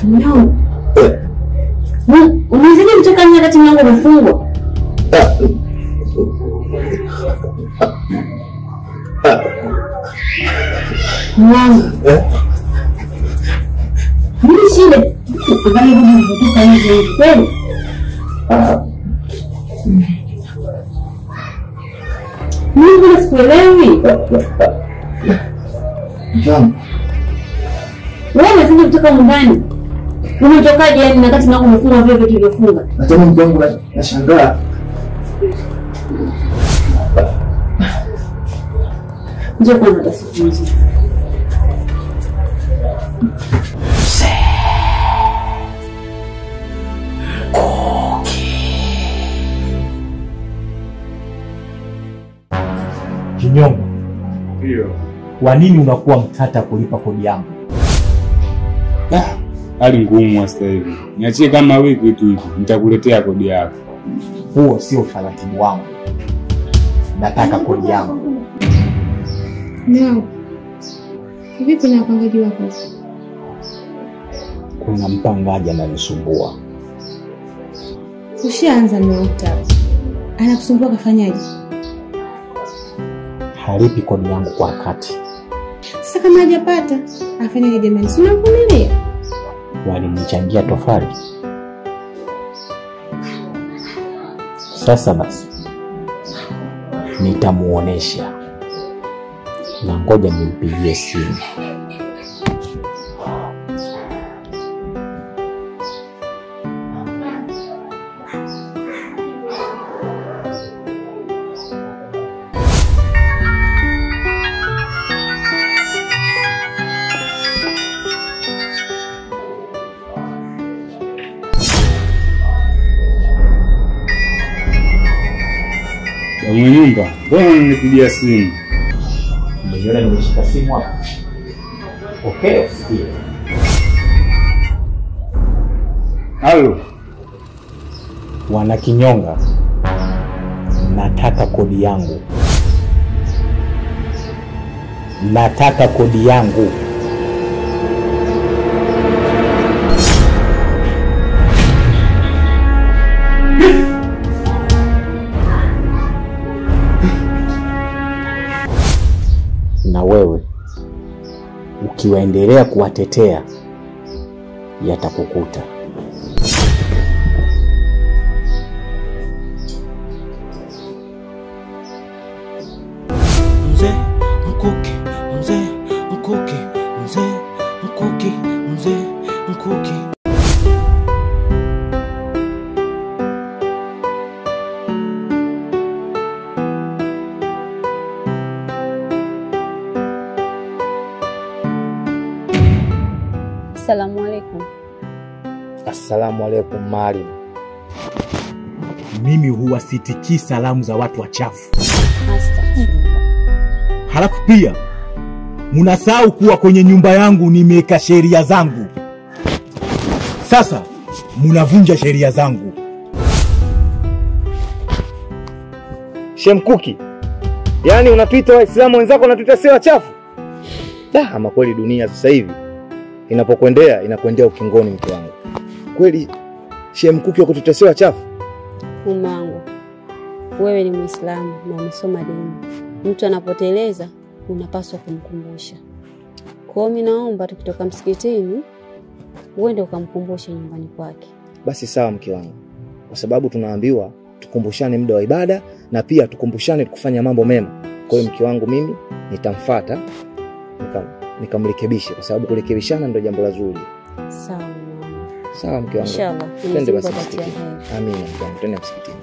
No. Unawezaje kutoka nje wakati mlango umefungwa? Mwanangu. Mimi shida. Bali huko kutoka nje kweli. Mimi sikuelewi. Jambo. Wewe unasema kutoka ndani. Umetokaje yani wakati mlango umefungwa vile vitu vilivyofunga? Hata mimi mwangu nashangaa. Njoo kwanza basi. Kinyongo. Ndio. Kwa nini unakuwa mtata kulipa kodi yangu? Hali ngumu sasa hivi. Niachie kama wiki tu hivi, nitakuletea kodi yako. Huo sio utaratibu wangu. Nataka kodi yangu. No. Vipi na mpangaji wako? Kuna mpangaji ananisumbua. Ushaanza mauta. Anakusumbua kafanyaje? Halipi kodi yangu kwa wakati. Sasa kama hajapata, afanyaje jamani? Si unamvumilia? Walinichangia tofali. Sasa basi nitamuonesha. Na ngoja nimpigie simu. Mwenye nyumba, mbona unanipigia simu? Umeiona nimeshika simu hapa. Okay, sikia. Halo. Wana Kinyonga. Nataka kodi yangu. Nataka kodi yangu. Na wewe ukiwaendelea kuwatetea yatakukuta. Mzee Mkuki, mzee Mkuki, mzee Mkuki, mzee Mkuki. Assalamu alaikum. Assalamu alaikum Malim. Mimi huwa sitikii salamu za watu wachafu. Halafu pia mnasahau kuwa kwenye nyumba yangu nimeweka sheria zangu. Sasa mnavunja sheria zangu. Shemkuki. Yaani unatuita Waislamu wenzako unatuita sio wachafu? Ama kweli dunia sasa hivi inapokuendea inakuendea ukingoni mke wangu. Kweli Shemkuki wako tutasio wachafu? Mume wangu, wewe ni Muislamu na umesoma dini. Mtu anapoteleza unapaswa kumkumbusha. Kwa hiyo mimi naomba tukitoka msikitini uende ukamkumbushe nyumbani kwake. Basi sawa mke wangu. Kwa sababu tunaambiwa tukumbushane muda wa ibada na pia tukumbushane kufanya mambo mema. Kwa hiyo mke wangu mimi nitamfuata nikamrekebishe kwa sababu kurekebishana ndio jambo la zuri. Sawa mama. Sawa mke wangu. Inshallah. Twende basi msikitini. Amina mke wangu, twende msikitini.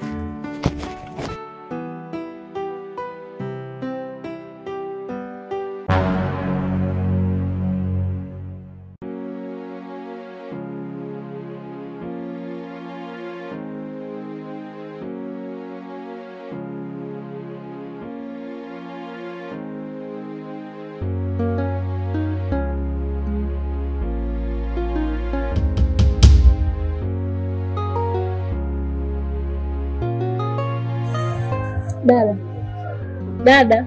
Dada.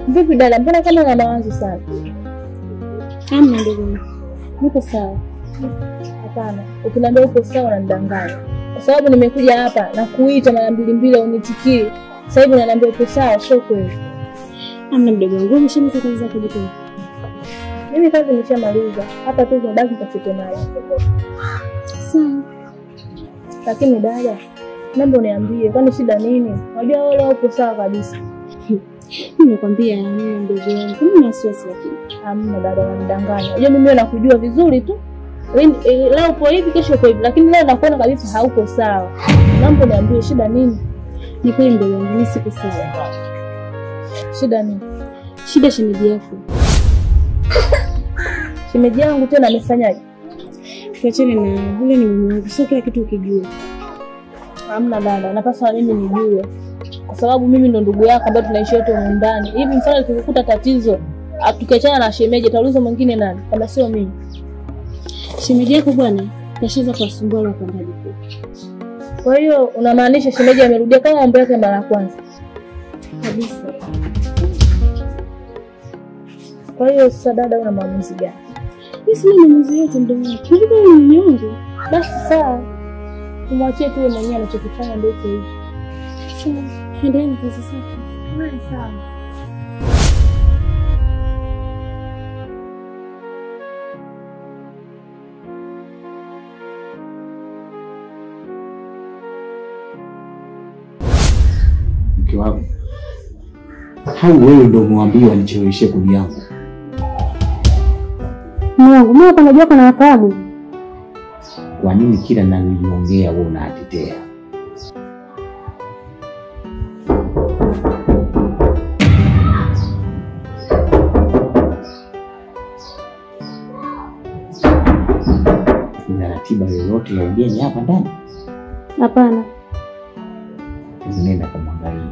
Vipi dada? Mbona kama una mawazo sana? Hamna ndugu. Nipo sawa. Hapana, ukiniambia upo sawa unanidanganya. Kwa sababu nimekuja hapa na kuita mara 2 unitikie. Sasa hivi unaniambia upo sawa, sio kweli. Amna mdogo wangu, umeshamaliza kazi zako jipo. Mimi kazi nimeshamaliza. Hapa tu tunabaki tafute mali. Sawa. Lakini dada, naomba uniambie kwani shida nini? Unajua wewe leo upo sawa kabisa. Nimekwambia mimi mdogo wangu, kuna wasiwasi lakini. Hamna dada, unanidanganya. Unajua mimi nakujua vizuri tu. Leo upo hivi, kesho upo hivi, lakini leo nakuona kabisa hauko sawa. Naomba uniambie shida nini? Ni kweli mdogo wangu, mimi siko sawa. Shida nini? Shida shemeji yako. Shemeji yangu tena amefanyaje? Tuachane na yule, ni mume wangu, sio kila kitu ukijua. Hamna dada, napaswa mimi nijue. Kwa sababu mimi ndo ndugu yako ambaye tunaishi wote ndani. Hivi mfano tukikuta tatizo, tukiachana na shemeji, tauliza mwingine nani? Kama sio mimi. Shemeji yako bwana, kashaanza kuwasumbua wale wapangaji. Kwa hiyo unamaanisha shemeji amerudia kama mambo yake mara ya kwanza? Kabisa. Kwa hiyo sasa dada, una maamuzi gani? Mimi sina maamuzi yote ndio wangu. Kumbuka wewe ni nyongo. Basi sawa. Tumwachie tu yeye mwenyewe anachokifanya ndio hicho. Sawa. Endelea na kazi zako. Sawa. Mke wangu, hau wewe ndo muambiwa nicheleweshe kuni yangu? Mungu, mimi hapa najua kana fahamu. Kwa nini kila ninaloongea wewe unatetea? Una ratiba yoyote ya ugeni hapa ndani? Hapana. Nenda kumwangalia.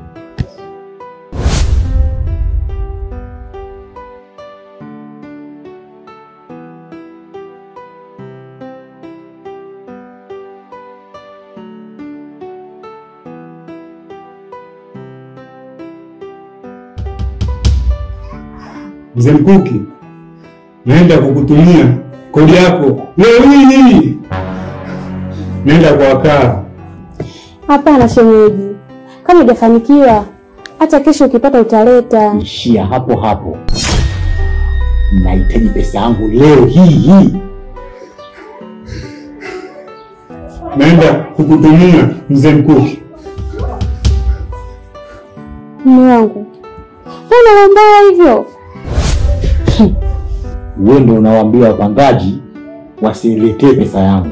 Mzee Mkuki, naenda kukutumia kodi yako leo hii. Naenda kwa wakala. Hapana shemeji. Kama hujafanikiwa, hata kesho ukipata utaleta. Ishia hapo hapo. Nahitaji pesa yangu leo hii. Naenda kukutumia Mzee Mkuki. Mume wangu, mbona mbaya hivyo? Wewe ndio unawaambia wapangaji wasiletee pesa yangu.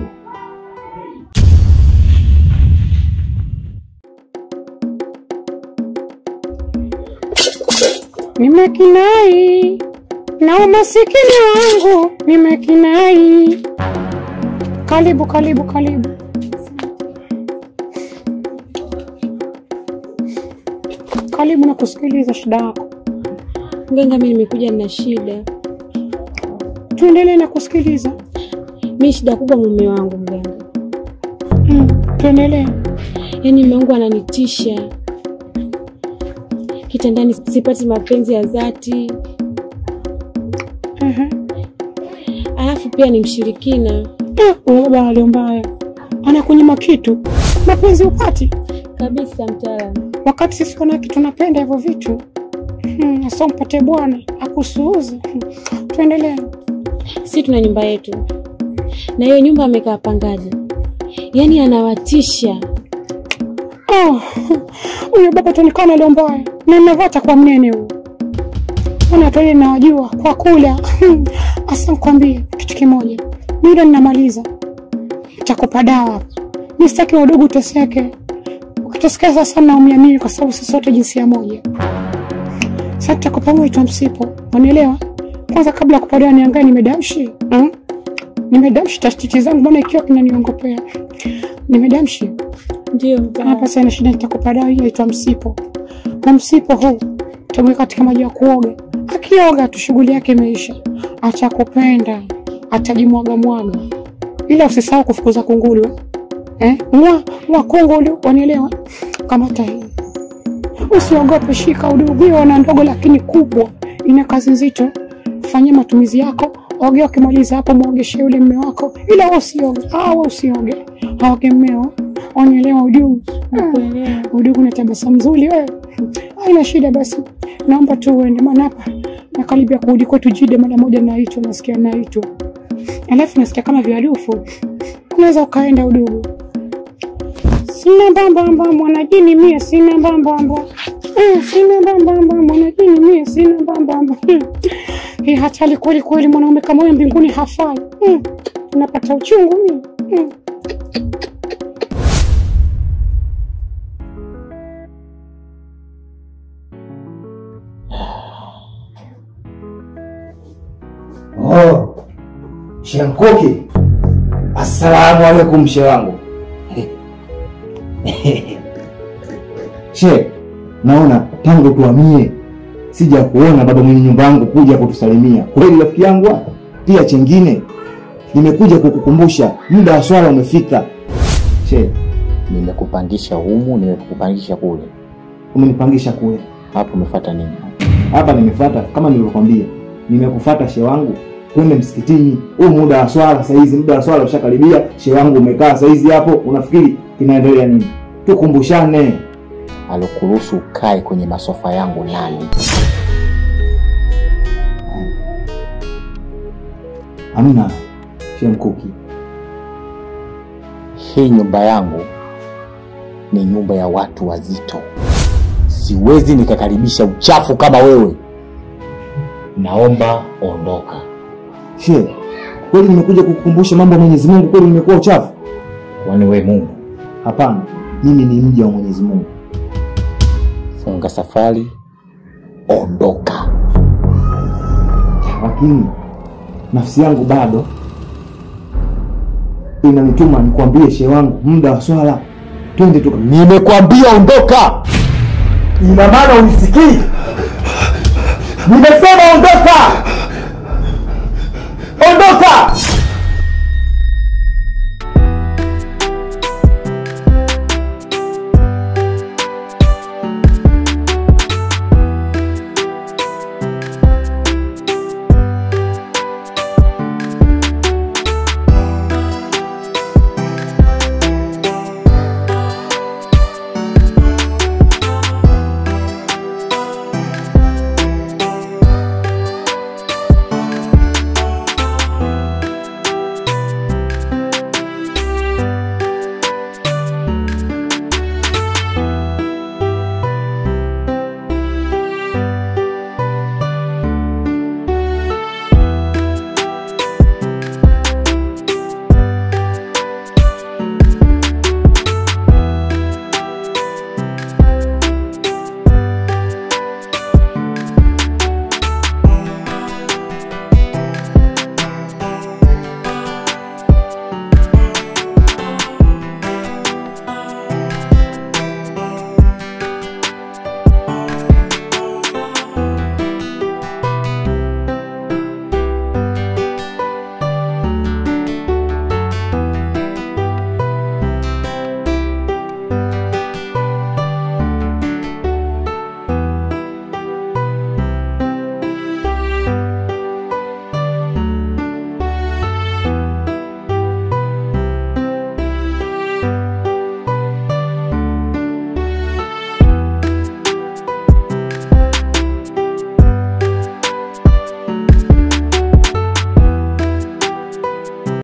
Nimekinai na umasikini wangu, nimekinai. Karibu. Karibu na kusikiliza shida yako. Mganga, mimi nimekuja na shida. Tuendelee na kusikiliza. Mimi shida kubwa mume wangu mganga. Tuendelee. Yaani mume wangu ananitisha. Kitandani sipati mapenzi ya dhati. Alafu pia ni mshirikina. Baba aliomba. Anakunyima kitu. Mapenzi upati? Kabisa mtaalamu. Wakati sisi wanawake tunapenda hivyo vitu. Sasa mpate bwana akusuuze. Tuendelee. Sisi tuna nyumba yetu. Na hiyo nyumba amekaa pangaji. Yaani anawatisha. Huyo baba tunikana leo mbaya. Na ninavata kwa mnene huo. Unatoa na wajua kwa kula. Asa nikwambie kitu kimoja. Mimi ninamaliza. Nitakupa dawa. Mimi sitaki wadogo teseke. Ukiteseka sana umia mimi kwa sababu sisi sote jinsia moja. Sasa nitakupa mwito msipo. Unielewa? Kwanza kabla kupadia niangalie nimedamshi. Nimedamshi tashtiti zangu mbona ikiwa kinaniongopea. Nimedamshi. Ndio mtaa. Hapa sasa shida nitakupa dawa hiyo inaitwa msipo. Na msipo huu tumweka katika maji ya kuoga. Akioga tu shughuli yake imeisha. Atakupenda. Atajimwaga. Ila usisahau kufukuza kunguru. Mwa kunguru, wanielewa? Kamata hii. Usiogope, shika udugu. Wana ndogo lakini kubwa. Ina kazi nzito. Fanya matumizi yako, Oge ukimaliza hapo muogeshe yule mume wako. Ila wewe usioge. Wewe usioge. Haoge mmeo. Unielewa udugu? Udugu na tabasamu nzuri wewe. Haina shida basi. Naomba tu uende maana hapa nakaribia kurudi kwetu Jide mara moja na hicho nasikia na hicho. Alafu nasikia kama viharufu. Unaweza ukaenda udugu. Sina mbamba mwanajini mie sina mbamba. Sina mbamba mwanajini mie sina mbamba. Hii hatari kweli kweli, mwanaume kama wewe mbinguni hafai. Unapata uchungu mimi. Shankoki. Assalamu alaikum shehe wangu. Shehe, naona tangu tuhamie sija kuona baba mwenye nyumba yangu kuja kutusalimia. Kweli rafiki yangu? Pia chengine nimekuja kukukumbusha muda wa swala umefika. Shehe, Nimekupangisha humu, nimekupangisha kule. Umenipangisha kule. Hapo umefuata nini? Hapa nimefuata kama nilivyokuambia. Nimekufuata shehe wangu twende msikitini. Huu muda wa swala saa hizi, muda wa swala ushakaribia. Shehe wangu umekaa saa hizi hapo, unafikiri kinaendelea nini? Tukumbushane. Alokuruhusu ukae kwenye masofa yangu nani? Hamna shehe Mkuki. Hii nyumba yangu ni nyumba ya watu wazito. Siwezi nikakaribisha uchafu kama wewe. Naomba ondoka. Shehe, kweli nimekuja kukukumbusha mambo ya Mwenyezi Mungu, kweli nimekuwa uchafu? Kwani wewe Mungu? Hapana, mimi ni mja wa Mwenyezi Mungu. Funga safari, ondoka. Lakini nafsi yangu bado inanituma nikwambie shehe wangu, muda wa swala twende tu. Nimekwambia ondoka. Ina maana unisikii? Nimesema ondoka. Ondoka.